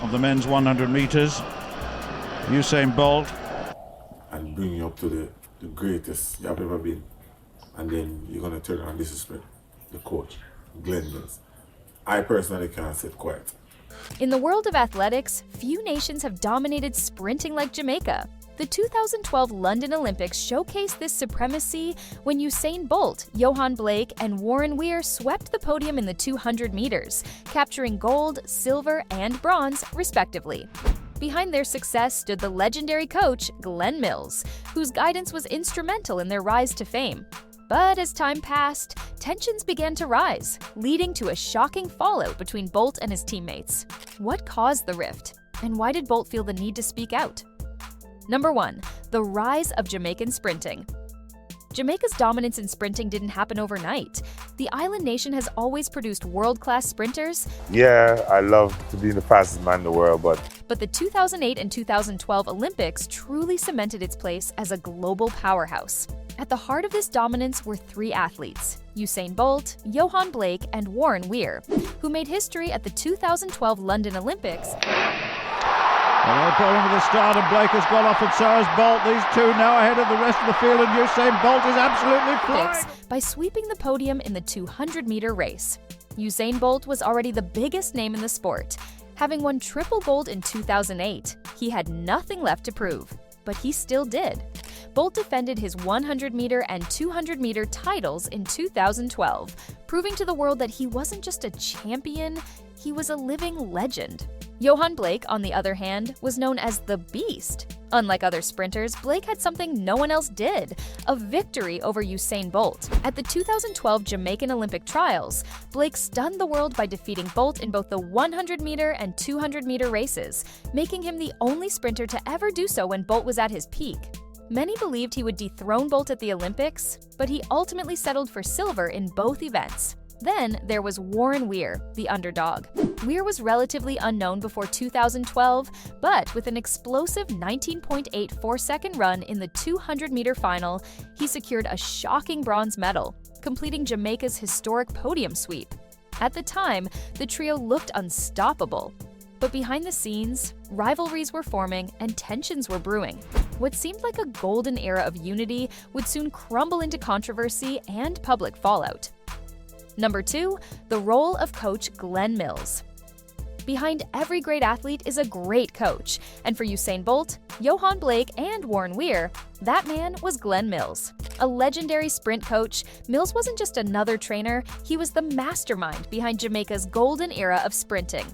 Of the men's 100 meters, Usain Bolt. And bring you up to the greatest you have ever been. And then you're going to turn around and disrespect the coach, Glen Mills. I personally can't sit quiet. In the world of athletics, few nations have dominated sprinting like Jamaica. The 2012 London Olympics showcased this supremacy when Usain Bolt, Yohan Blake, and Warren Weir swept the podium in the 200 meters, capturing gold, silver, and bronze, respectively. Behind their success stood the legendary coach, Glen Mills, whose guidance was instrumental in their rise to fame. But as time passed, tensions began to rise, leading to a shocking fallout between Bolt and his teammates. What caused the rift, and why did Bolt feel the need to speak out? Number 1. The rise of Jamaican sprinting. Jamaica's dominance in sprinting didn't happen overnight. The island nation has always produced world-class sprinters. Yeah, I love to be the fastest man in the world, But the 2008 and 2012 Olympics truly cemented its place as a global powerhouse. At the heart of this dominance were 3 athletes, Usain Bolt, Yohan Blake, and Warren Weir, who made history at the 2012 London Olympics. They're pulling to the start, and Blake has gone off, and so has Bolt. These two now ahead of the rest of the field, and Usain Bolt is absolutely flying. By sweeping the podium in the 200-meter race. Usain Bolt was already the biggest name in the sport. Having won triple gold in 2008, he had nothing left to prove, but he still did. Bolt defended his 100-meter and 200-meter titles in 2012, proving to the world that he wasn't just a champion, he was a living legend. Yohan Blake, on the other hand, was known as the Beast. Unlike other sprinters, Blake had something no one else did, a victory over Usain Bolt. At the 2012 Jamaican Olympic trials, Blake stunned the world by defeating Bolt in both the 100-meter and 200-meter races, making him the only sprinter to ever do so when Bolt was at his peak. Many believed he would dethrone Bolt at the Olympics, but he ultimately settled for silver in both events. Then there was Warren Weir, the underdog. Weir was relatively unknown before 2012, but with an explosive 19.84-second run in the 200-meter final, he secured a shocking bronze medal, completing Jamaica's historic podium sweep. At the time, the trio looked unstoppable. But behind the scenes, rivalries were forming and tensions were brewing. What seemed like a golden era of unity would soon crumble into controversy and public fallout. Number 2, the role of coach Glen Mills. Behind every great athlete is a great coach, and for Usain Bolt, Yohan Blake, and Warren Weir, that man was Glen Mills. A legendary sprint coach, Mills wasn't just another trainer, he was the mastermind behind Jamaica's golden era of sprinting.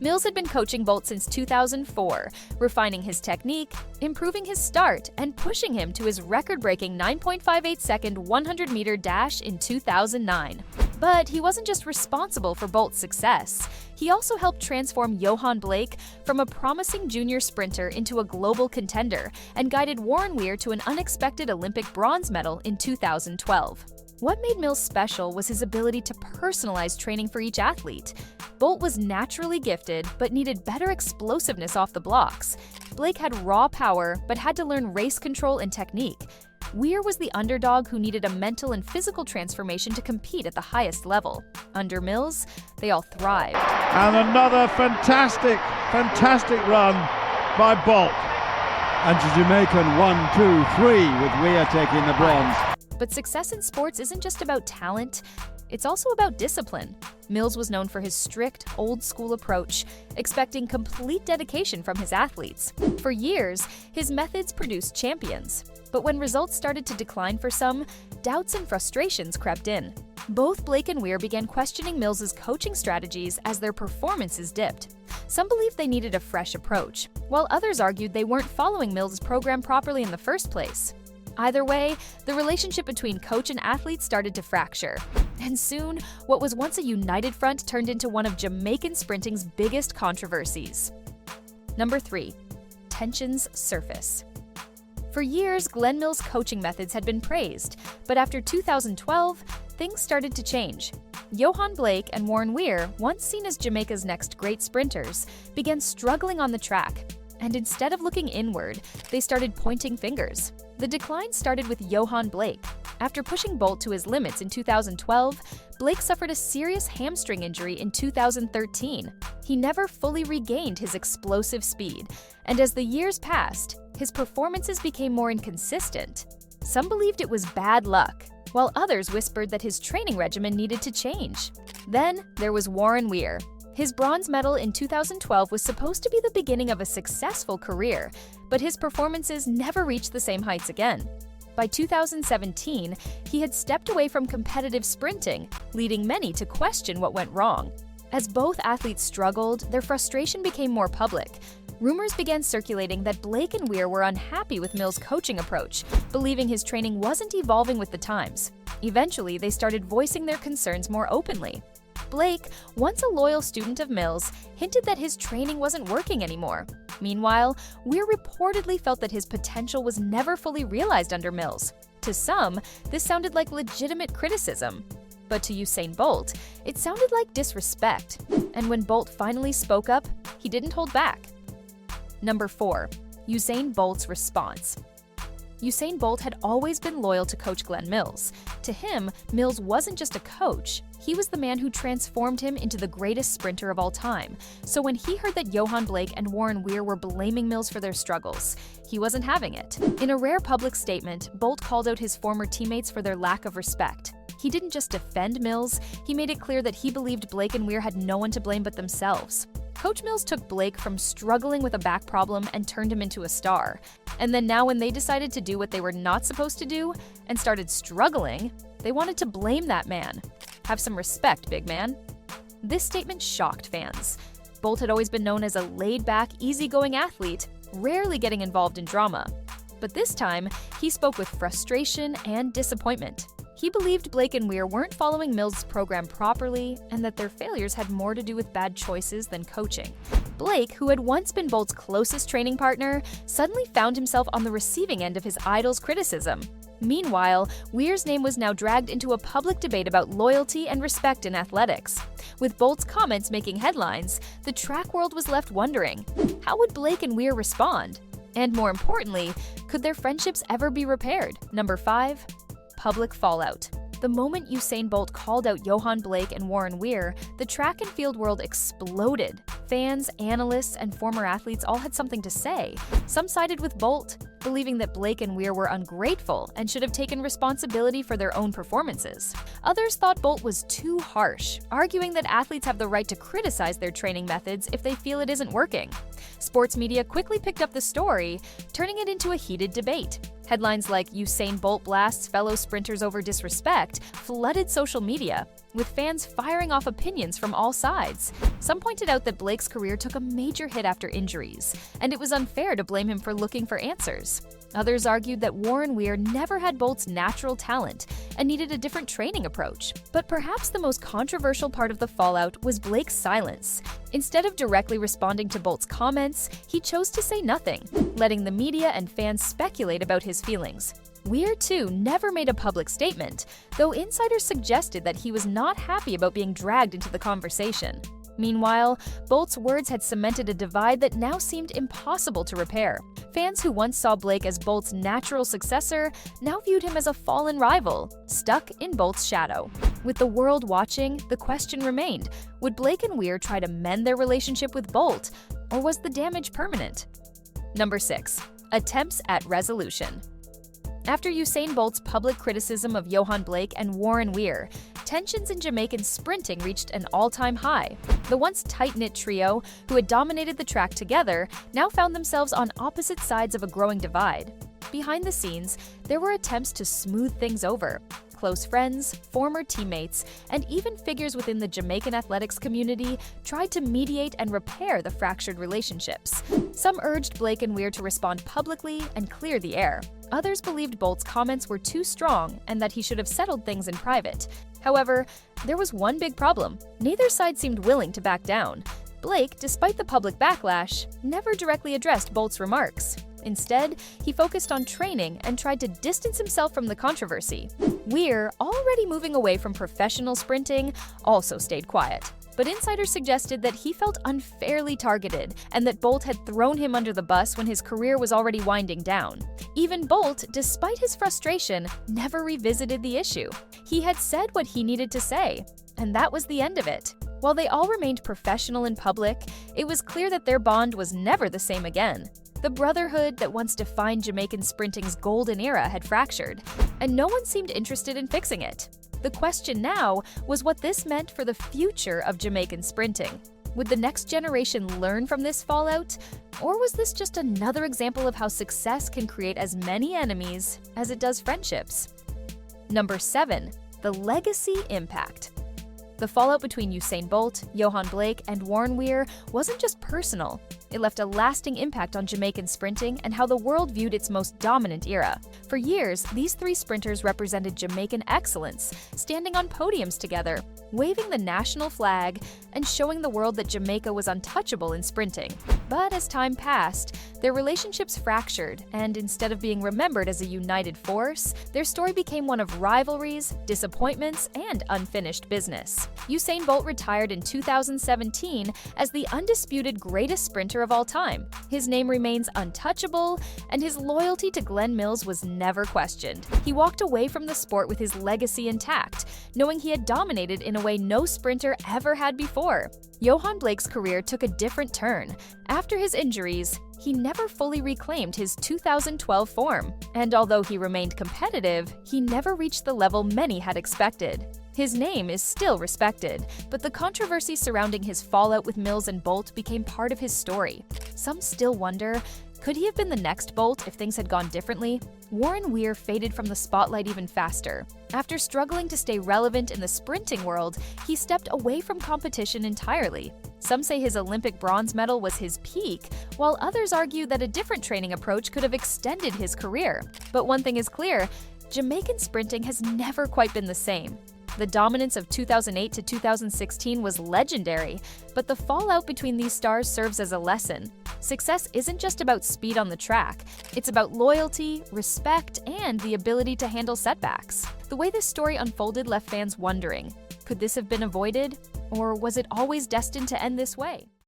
Mills had been coaching Bolt since 2004, refining his technique, improving his start, and pushing him to his record-breaking 9.58-second 100-meter dash in 2009. But he wasn't just responsible for Bolt's success. He also helped transform Yohan Blake from a promising junior sprinter into a global contender and guided Warren Weir to an unexpected Olympic bronze medal in 2012. What made Mills special was his ability to personalize training for each athlete. Bolt was naturally gifted but needed better explosiveness off the blocks. Blake had raw power but had to learn race control and technique. Weir was the underdog who needed a mental and physical transformation to compete at the highest level. Under Mills, they all thrived. And another fantastic run by Bolt. And to Jamaican 1, 2, 3 with Weir taking the bronze. But success in sports isn't just about talent, it's also about discipline. Mills was known for his strict, old-school approach, expecting complete dedication from his athletes. For years, his methods produced champions. But when results started to decline for some, doubts and frustrations crept in. Both Blake and Weir began questioning Mills's coaching strategies as their performances dipped. Some believed they needed a fresh approach, while others argued they weren't following Mills's program properly in the first place. Either way, the relationship between coach and athlete started to fracture. And soon, what was once a united front turned into one of Jamaican sprinting's biggest controversies. Number 3. Tensions surface. For years, Glen Mills' coaching methods had been praised, but after 2012, things started to change. Yohan Blake and Warren Weir, once seen as Jamaica's next great sprinters, began struggling on the track. And instead of looking inward, they started pointing fingers. The decline started with Yohan Blake. After pushing Bolt to his limits in 2012, Blake suffered a serious hamstring injury in 2013. He never fully regained his explosive speed, and as the years passed, his performances became more inconsistent. Some believed it was bad luck, while others whispered that his training regimen needed to change. Then there was Warren Weir. His bronze medal in 2012 was supposed to be the beginning of a successful career, but his performances never reached the same heights again. By 2017, he had stepped away from competitive sprinting, leading many to question what went wrong. As both athletes struggled, their frustration became more public. Rumors began circulating that Blake and Weir were unhappy with Mills' coaching approach, believing his training wasn't evolving with the times. Eventually, they started voicing their concerns more openly. Blake, once a loyal student of Mills, hinted that his training wasn't working anymore. Meanwhile, Weir reportedly felt that his potential was never fully realized under Mills. To some, this sounded like legitimate criticism. But to Usain Bolt, it sounded like disrespect. And when Bolt finally spoke up, he didn't hold back. Number 4. Usain Bolt's response. Usain Bolt had always been loyal to coach Glen Mills. To him, Mills wasn't just a coach, he was the man who transformed him into the greatest sprinter of all time. So when he heard that Yohan Blake and Warren Weir were blaming Mills for their struggles, he wasn't having it. In a rare public statement, Bolt called out his former teammates for their lack of respect. He didn't just defend Mills, he made it clear that he believed Blake and Weir had no one to blame but themselves. Coach Mills took Blake from struggling with a back problem and turned him into a star. And then now when they decided to do what they were not supposed to do and started struggling, they wanted to blame that man. Have some respect, big man. This statement shocked fans. Bolt had always been known as a laid-back, easygoing athlete, rarely getting involved in drama. But this time, he spoke with frustration and disappointment. He believed Blake and Weir weren't following Mills' program properly and that their failures had more to do with bad choices than coaching. Blake, who had once been Bolt's closest training partner, suddenly found himself on the receiving end of his idol's criticism. Meanwhile, Weir's name was now dragged into a public debate about loyalty and respect in athletics. With Bolt's comments making headlines, the track world was left wondering, how would Blake and Weir respond? And more importantly, could their friendships ever be repaired? Number 5. Public fallout. The moment Usain Bolt called out Yohan Blake and Warren Weir, the track and field world exploded. Fans, analysts, and former athletes all had something to say. Some sided with Bolt, believing that Blake and Weir were ungrateful and should have taken responsibility for their own performances. Others thought Bolt was too harsh, arguing that athletes have the right to criticize their training methods if they feel it isn't working. Sports media quickly picked up the story, turning it into a heated debate. Headlines like Usain Bolt blasts fellow sprinters over disrespect flooded social media, with fans firing off opinions from all sides. Some pointed out that Blake's career took a major hit after injuries, and it was unfair to blame him for looking for answers. Others argued that Warren Weir never had Bolt's natural talent and needed a different training approach. But perhaps the most controversial part of the fallout was Blake's silence. Instead of directly responding to Bolt's comments, he chose to say nothing, letting the media and fans speculate about his feelings. Weir, too, never made a public statement, though insiders suggested that he was not happy about being dragged into the conversation. Meanwhile, Bolt's words had cemented a divide that now seemed impossible to repair. Fans who once saw Blake as Bolt's natural successor now viewed him as a fallen rival, stuck in Bolt's shadow. With the world watching, the question remained, would Blake and Weir try to mend their relationship with Bolt, or was the damage permanent? Number 6. Attempts at resolution. After Usain Bolt's public criticism of Yohan Blake and Warren Weir, tensions in Jamaican sprinting reached an all-time high. The once tight-knit trio, who had dominated the track together, now found themselves on opposite sides of a growing divide. Behind the scenes, there were attempts to smooth things over. Close friends, former teammates, and even figures within the Jamaican athletics community tried to mediate and repair the fractured relationships. Some urged Blake and Weir to respond publicly and clear the air. Others believed Bolt's comments were too strong and that he should have settled things in private. However, there was one big problem. Neither side seemed willing to back down. Blake, despite the public backlash, never directly addressed Bolt's remarks. Instead, he focused on training and tried to distance himself from the controversy. Weir, already moving away from professional sprinting, also stayed quiet. But insiders suggested that he felt unfairly targeted and that Bolt had thrown him under the bus when his career was already winding down. Even Bolt, despite his frustration, never revisited the issue. He had said what he needed to say, and that was the end of it. While they all remained professional in public, it was clear that their bond was never the same again. The brotherhood that once defined Jamaican sprinting's golden era had fractured, and no one seemed interested in fixing it. The question now was what this meant for the future of Jamaican sprinting. Would the next generation learn from this fallout, or was this just another example of how success can create as many enemies as it does friendships? Number 7. The legacy impact. The fallout between Usain Bolt, Yohan Blake, and Warren Weir wasn't just personal. It left a lasting impact on Jamaican sprinting and how the world viewed its most dominant era. For years, these three sprinters represented Jamaican excellence, standing on podiums together, waving the national flag, and showing the world that Jamaica was untouchable in sprinting. But as time passed, their relationships fractured, and instead of being remembered as a united force, their story became one of rivalries, disappointments, and unfinished business. Usain Bolt retired in 2017 as the undisputed greatest sprinter of all time. His name remains untouchable, and his loyalty to Glen Mills was never questioned. He walked away from the sport with his legacy intact, knowing he had dominated in a way no sprinter ever had before. Yohan Blake's career took a different turn. After his injuries, he never fully reclaimed his 2012 form, and although he remained competitive, he never reached the level many had expected. His name is still respected, but the controversy surrounding his fallout with Mills and Bolt became part of his story. Some still wonder, could he have been the next Bolt if things had gone differently? Warren Weir faded from the spotlight even faster. After struggling to stay relevant in the sprinting world, he stepped away from competition entirely. Some say his Olympic bronze medal was his peak, while others argue that a different training approach could have extended his career. But one thing is clear, Jamaican sprinting has never quite been the same. The dominance of 2008 to 2016 was legendary, but the fallout between these stars serves as a lesson. Success isn't just about speed on the track, it's about loyalty, respect, and the ability to handle setbacks. The way this story unfolded left fans wondering, could this have been avoided? Or was it always destined to end this way?